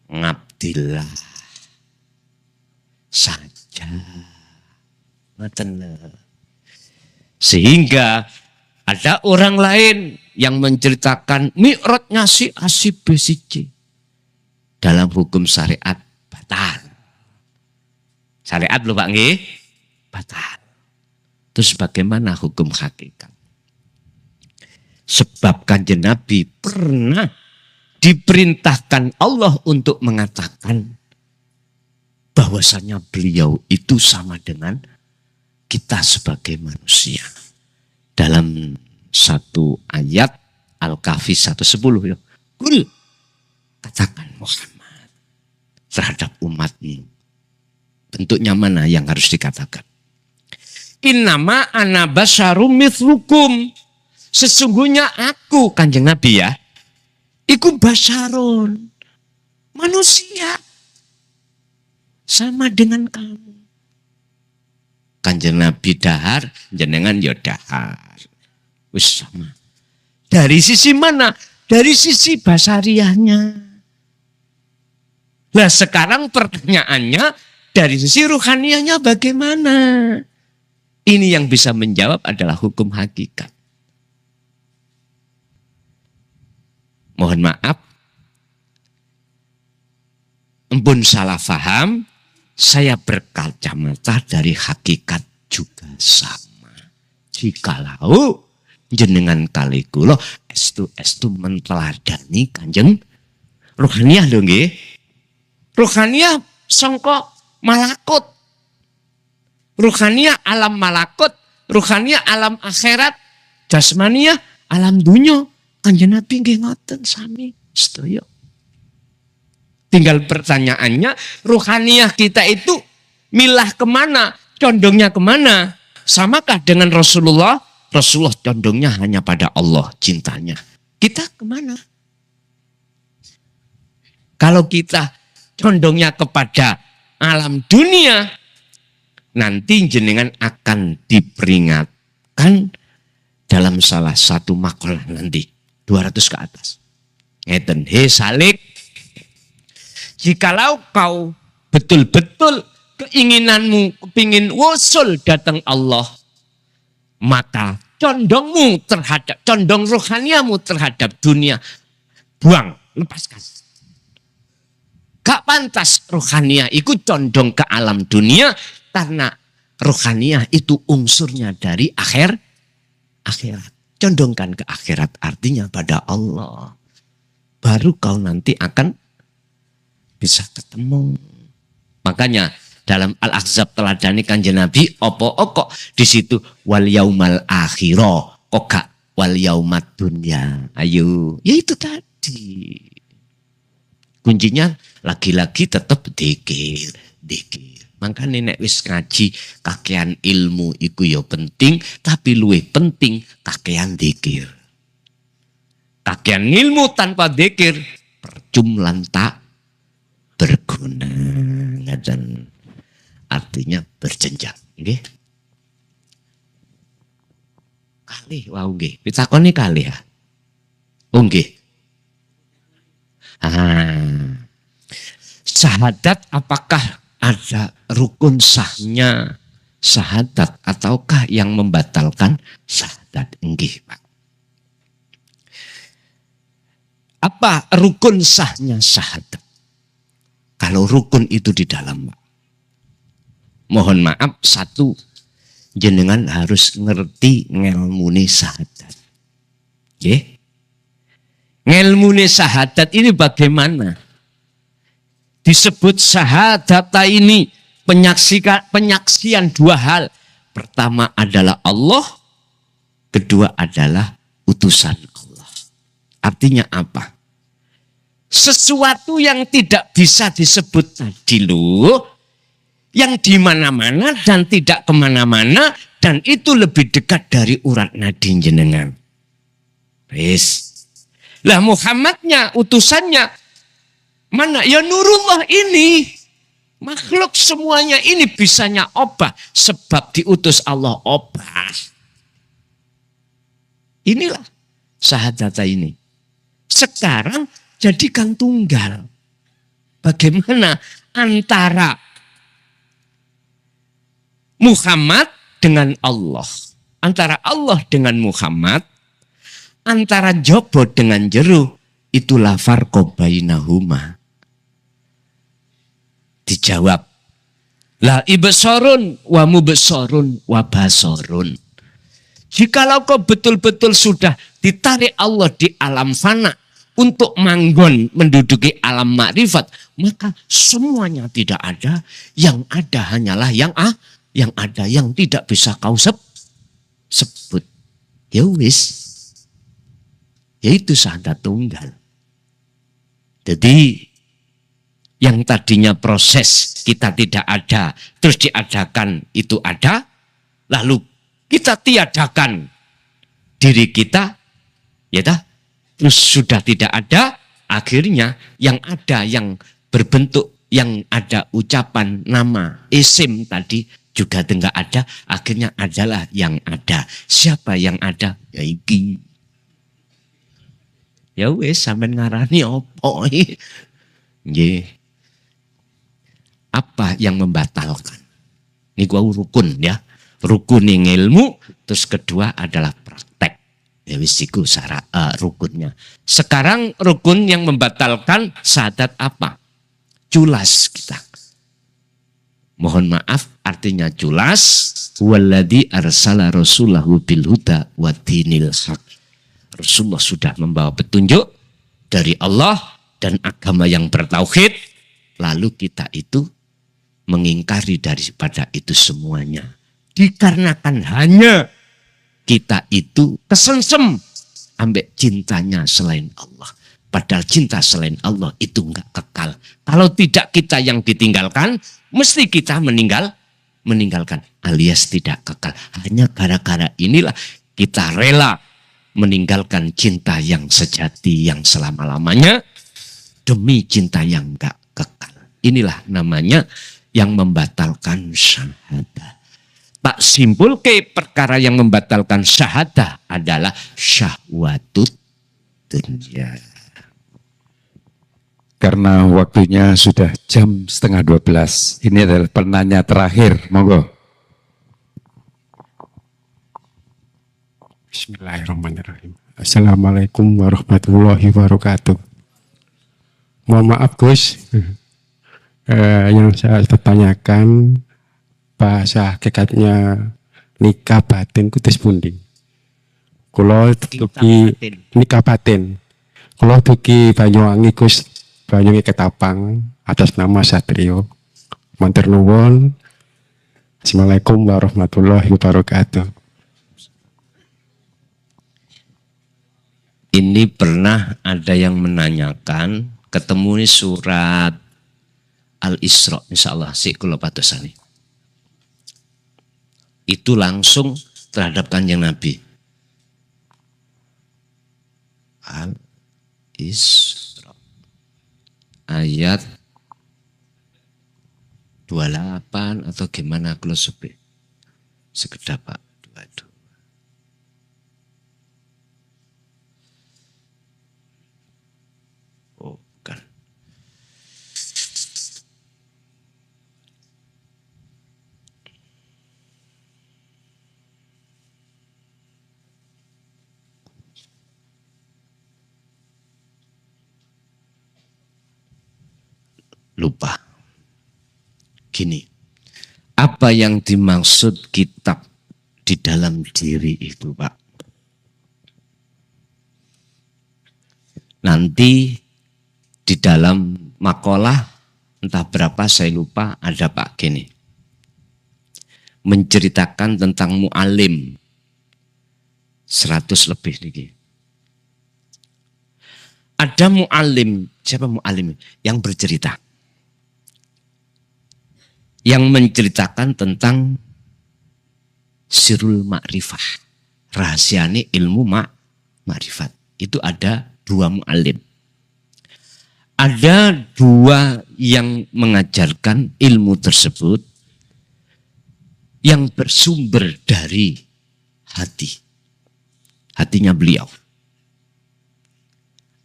Ngabdillah saja. Sehingga ada orang lain yang menceritakan Mi'rajnya si A si B si C. Dalam hukum syariat batal. Syariat lho Pak nggih? Batal. Terus bagaimana hukum hakikat? Sebab Kanjeng Nabi pernah diperintahkan Allah untuk mengatakan bahwasanya beliau itu sama dengan kita sebagai manusia. Dalam satu ayat Al-Kahfi 1:10 ya. Kul, katakan Muhammad. terhadap umatmu. Bentuknya mana yang harus dikatakan? Innama ana basyarum mithlukum. Sesungguhnya aku, Kanjeng Nabi ya, iku basyarun. Manusia. Sama dengan kamu. Kanjeng Nabi dahar, jenengan ya dahar. Wis sama. Dari sisi mana? Dari sisi basariahnya. Nah sekarang pertanyaannya, dari sisi ruhaniahnya bagaimana? Ini yang bisa menjawab adalah hukum hakikat. Mohon maaf, empun salah faham, saya berkacamata dari hakikat juga sama. Jikalau jenengan kali kula estu menteladani Kanjeng ruhaniah lho nggih. Ruhaniah sangka malakut. Ruhaniah alam malakut, ruhaniah alam akhirat, jasmaniah alam dunya. Kanjeng Nabi nggih ngoten sami sedaya. Tinggal pertanyaannya, ruhaniah kita itu milah kemana? Condongnya kemana? Samakah dengan Rasulullah? Rasulullah condongnya hanya pada Allah cintanya. Kita kemana? Kalau kita condongnya kepada alam dunia, nanti jenengan akan diperingatkan dalam salah satu makalah nanti. 200 ke atas. Ngeten, he salik. Jikalau kau betul-betul keinginanmu kepingin wusul datang Allah, maka condong rohaniamu terhadap dunia buang, lepaskan. Gak pantas rohaniah itu condong ke alam dunia karena rohaniah itu unsurnya dari akhirat. Condongkan ke akhirat artinya pada Allah. Baru kau nanti akan bisa ketemu. Makanya dalam Al-Ahzab teladani Kanjeng Nabi opo di situ wal yaumal akhirah kok gak wal yaumat dunya. Ayo, ya itu tadi. Kuncinya lagi-lagi tetap dikir. Makanya nek wis ngaji kakean ilmu iku ya penting, tapi luwih penting kakean dikir. Kakean ilmu tanpa dikir percuma tak berguna. Dan artinya berjenjang. Nggih. Kalih wau nggih. Pitakoni kalih ya. Oh nggih. Syahadat apakah ada rukun sahnya syahadat ataukah yang membatalkan syahadat? Nggih, Pak. Apa rukun sahnya syahadat? Kalau rukun itu di dalam, Pak. Mohon maaf, satu, jenengan harus ngerti ngelmune syahadat. Nggih. Ngelmune syahadat ini bagaimana? Disebut syahadata ini penyaksian dua hal. Pertama adalah Allah, kedua adalah utusan Allah. Artinya apa? Sesuatu yang tidak bisa disebut tadi loh, yang di mana-mana dan tidak kemana-mana, dan itu lebih dekat dari urat nadi jenengan. Wis. Lah Muhammadnya, utusannya, mana? Ya Nurullah ini. Makhluk semuanya ini bisanya obah. Sebab diutus Allah obah. Inilah syahadat ini. Sekarang jadikan tunggal. Bagaimana antara Muhammad dengan Allah. Antara Allah dengan Muhammad. Antara jobo dengan jero. Itulah farqo bainahuma. Dijawab. La ibsorun wa mubsorun wa basorun. Jikalau kau betul-betul sudah ditarik Allah di alam fana untuk manggon menduduki alam makrifat, maka semuanya tidak ada. Yang ada hanyalah yang ada, yang tidak bisa kau sebut. Ya wis. Yaitu syahadat tunggal. Jadi Yang tadinya proses kita tidak ada, terus diadakan itu ada, lalu kita tiadakan diri kita, ya dah, terus sudah tidak ada, akhirnya yang ada, yang berbentuk, yang ada ucapan nama, isim tadi juga tidak ada, akhirnya adalah yang ada. Siapa yang ada? Ya iki. Ya wes, sampean ngarani opo? Nggih. Apa yang membatalkan? Ini gua rukun ya. Rukun yang ilmu, terus kedua adalah praktek. Ya wis iku syarat rukunnya. Sekarang rukun yang membatalkan syahadat apa? Culas kita. Mohon maaf, artinya culas. Walladzi arsala rasulahu bil huda wa dinil haq. Rasulullah sudah membawa petunjuk dari Allah dan agama yang bertauhid. Lalu kita itu mengingkari daripada itu semuanya. Dikarenakan hanya kita itu kesengsem ambek cintanya selain Allah. Padahal cinta selain Allah itu enggak kekal. Kalau tidak kita yang ditinggalkan, mesti kita meninggalkan alias tidak kekal. Hanya gara-gara inilah kita rela meninggalkan cinta yang sejati yang selama-lamanya demi cinta yang enggak kekal. Inilah namanya yang membatalkan syahadah. Tak simpul ke perkara yang membatalkan syahadah adalah syahwatut dunya. Karena waktunya sudah jam 11:30. Ini adalah penanya terakhir. Monggo. Bismillahirrahmanirrahim. Assalamualaikum warahmatullahi wabarakatuh. Mohon maaf Gus, yang saya pertanyakan bahasa hakikatnya nikah batin kutis pundi. Kulo dugi nikah batin. Kulo dugi Banyuwangi Gus, Banyuwangi Ketapang atas nama Satrio. Matur nuwun. Assalamualaikum warahmatullahi wabarakatuh. Ini pernah ada yang menanyakan, ketemu nih surat Al-Isra, insyaallah si kula patosane. Itu langsung terhadap Kanjeng Nabi. Al-Isra ayat 28 atau gimana kalau sekedap Pak 22. Oh, bukan. Lupa. Gini, apa yang dimaksud kitab di dalam diri itu, Pak? Nanti di dalam makalah entah berapa saya lupa ada Pak gini. Menceritakan tentang mu'alim 100 lebih nih. Ada mu'alim, siapa mu'alim? Yang bercerita. Yang menceritakan tentang sirul ma'rifah. Rahasiane ilmu ma'rifat. Itu ada 2 mu'alim. Ada 2 yang mengajarkan ilmu tersebut yang bersumber dari hati. Hatinya beliau.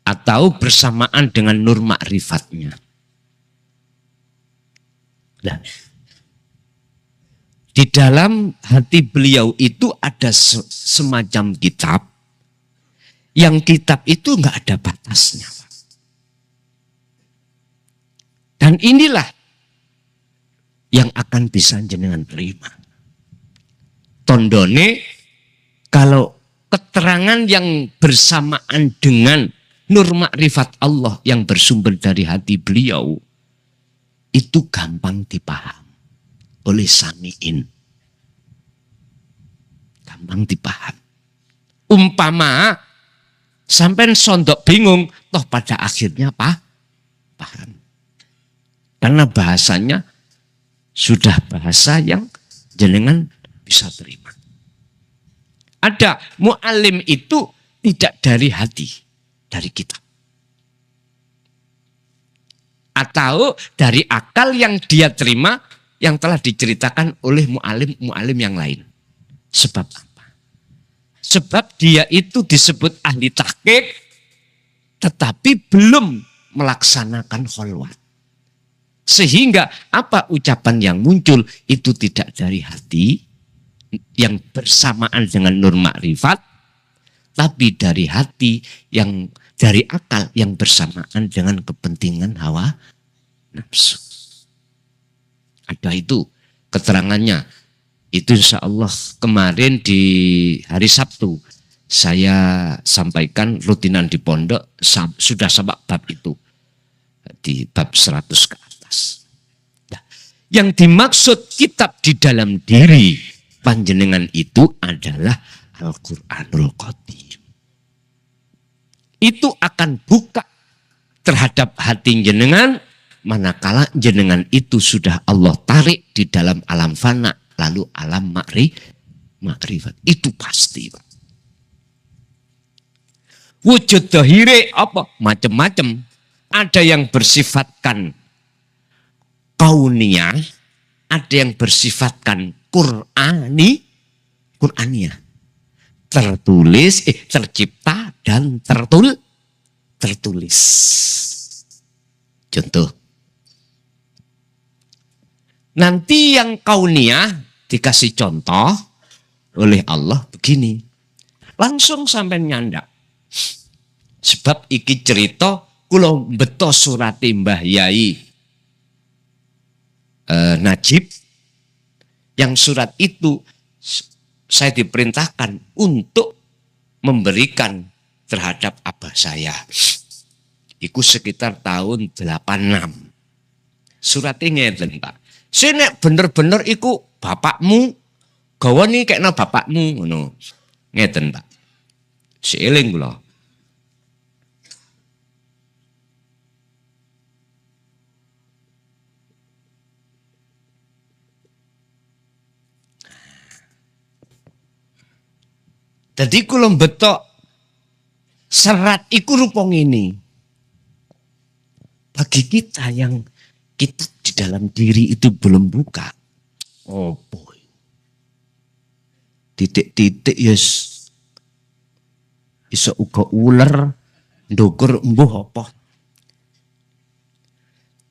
Atau bersamaan dengan nur ma'rifatnya. Nah, di dalam hati beliau itu ada semacam kitab, yang kitab itu enggak ada batasnya. Dan inilah yang akan bisa jenengan terima. Tondone, kalau keterangan yang bersamaan dengan nur makrifat Allah yang bersumber dari hati beliau, itu gampang dipaham oleh sami'in. Gampang dipaham. Umpama sampai sondok bingung, toh pada akhirnya paham. Karena bahasanya sudah bahasa yang jenengan bisa terima. Ada mu'alim itu tidak dari hati, dari kitab. Atau dari akal yang dia terima yang telah diceritakan oleh mu'alim yang lain. Sebab apa? Sebab dia itu disebut ahli tahqiq tetapi belum melaksanakan kholwat. Sehingga apa ucapan yang muncul itu tidak dari hati yang bersamaan dengan nur makrifat, tapi dari hati yang dari akal yang bersamaan dengan kepentingan hawa nafsu. Ada itu keterangannya. Itu insya Allah kemarin di hari Sabtu saya sampaikan rutinan di pondok sudah sampai bab itu. Di bab 100 ke atas. Nah, yang dimaksud kitab di dalam diri panjenengan itu adalah Al-Quranul Qadim. Itu akan buka terhadap hati jenengan manakala jenengan itu sudah Allah tarik di dalam alam fana lalu alam makrifat. Itu pasti, Pak. Wujud dhahire apa? Macam-macam. Ada yang bersifatkan kauniyah, ada yang bersifatkan Qur'aniyah. Tertulis, tercipta dan tertulis. Contoh. Nanti yang kauniyah dikasih contoh oleh Allah begini. Langsung sampai nyandak. Sebab iki cerita kula beto surati Mbah Yai Najib, yang surat itu saya diperintahkan untuk memberikan terhadap abah saya. Iku sekitar tahun 86. Suratnya ngeten, Pak. Sini bener-bener iku bapakmu, gawa nih kayaknya bapakmu, ngono. Ngeten, Pak. Seiling kula. Jadi kula betok serat iku rupong ini. Bagi kita yang kita di dalam diri itu belum buka. Oh boy. Titik-titik yes. Iso uga ular ndukur embuh apa.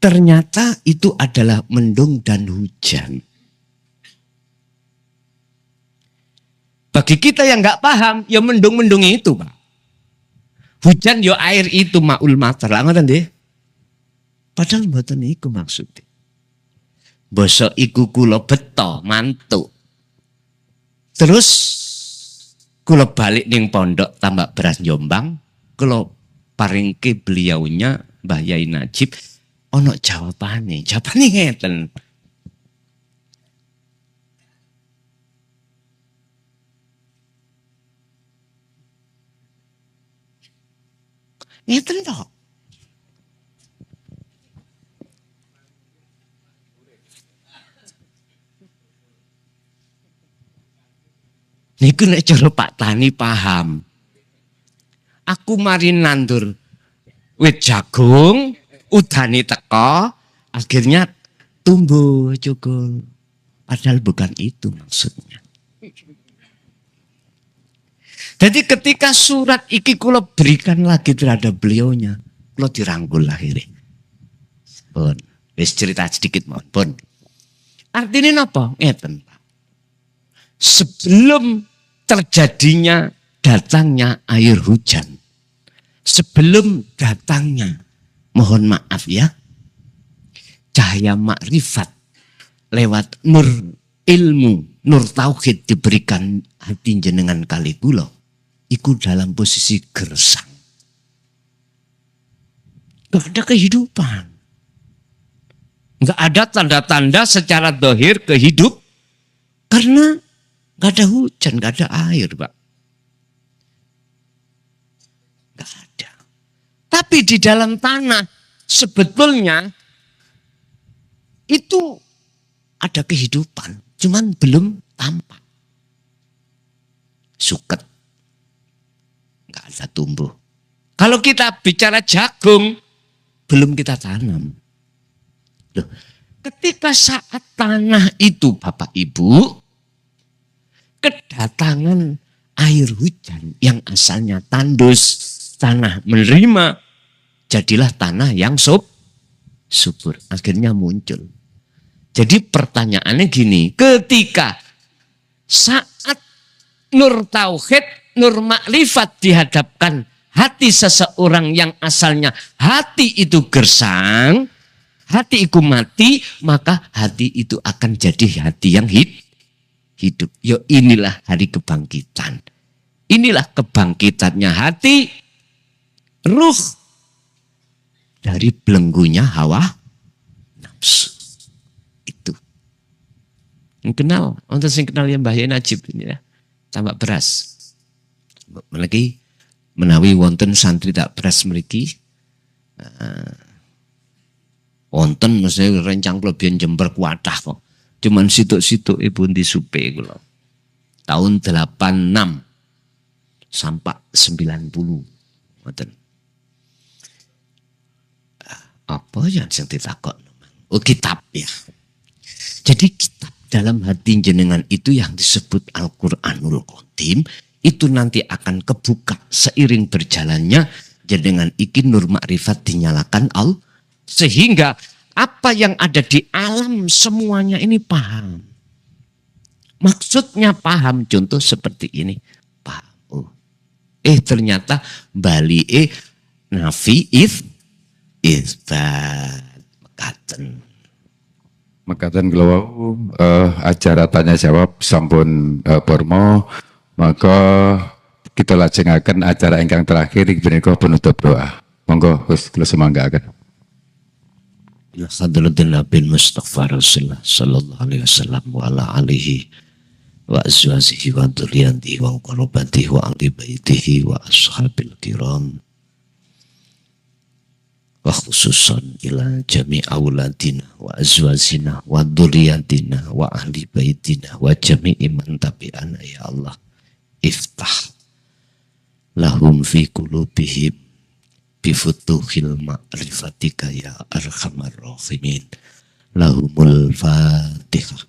Ternyata itu adalah mendung dan hujan. Bagi kita yang nggak paham, ya mendung-mendung itu, Pak. Hujan ya air itu ma'ul matar. Lah ngoten nggih. Padahal mboten iku maksudnya. Basa iku kula beto mantuk. Terus kula balik ning pondok Tambak Beras Jombang, kula paringke beliaunya Mbah Yai Najib ono jawabane. Jawabane ngeten. Ngeten toh. Niku nek cara Pak Tani paham. Aku mari nandur wit jagung, udane teko, akhirnya tumbuh cukul. Padahal bukan itu maksudnya. Jadi ketika surat iki kula berikan lagi terhadap beliaunya, kula dirangkul akhirnya. Pun, wis cerita sedikit mohon, pun. Artinya apa? Ngeten, Pak. Sebelum terjadinya datangnya air hujan, sebelum datangnya, mohon maaf ya, cahaya makrifat lewat nur ilmu, nur tauhid diberikan hati jenengan kali kula. Iku dalam posisi gersang. Gak ada kehidupan. Gak ada tanda-tanda secara dohir kehidup. Karena gak ada hujan, gak ada air, Pak. Gak ada. Tapi di dalam tanah sebetulnya itu ada kehidupan, cuman belum tampak. Suket, nggak ada tumbuh. Kalau kita bicara jagung, belum kita tanam. Loh, ketika saat tanah itu Bapak Ibu, kedatangan air hujan yang asalnya tandus, tanah menerima, jadilah tanah yang subur. Akhirnya muncul. Jadi pertanyaannya gini, ketika saat nur tauhid, nur makrifat dihadapkan hati seseorang yang asalnya hati itu gersang, hati itu mati, maka hati itu akan jadi hati yang hidup. Yo, inilah hari kebangkitan. Inilah kebangkitannya hati, ruh dari belenggunya hawa nafsu. Itu. Yang kenal, untuk yang kenal yang Mbah Yai Najib ini ya, tambah beras. Lagi menawi wonten santri tak beras mriki. Wonten mesti rencang kelebihan Jember kuatah kok. Cuman situk-situk ibu di supe kula. Tahun 86 sampai 90. Wonten. Apa yang ditakon? Oh, kitab ya. Jadi kitab dalam hati jenengan itu yang disebut Al-Qur'anul Qadim itu nanti akan kebuka seiring berjalannya jenengan iki nur makrifat dinyalakan Allah. Sehingga apa yang ada di alam semuanya ini paham. Maksudnya paham, contoh seperti ini. Paham. Oh. Ternyata Bali nafi isbat. Mekaten kula acara tanya jawab sampun Pormo, maka kita lajengaken acara ingkang terakhir menika penutup doa. Monggo wis kula semanggaken. Ya hadratin Nabi Mustafa Rasulullah sallallahu alaihi wasallam wa ala alihi wa azwajihi wa dzurriyyatihi wa qurabatihi wa ahli baitihi wa ashabil kiram wa khususan ila jami' auladina wa azwajina wa dzurriyyatina wa ahli baitina wa jami'i man tabi'ana ya Allah iftah lahum fi qulubihim bifutuhil ma'rifatika ya arhamar rahimin lahumul fatihah.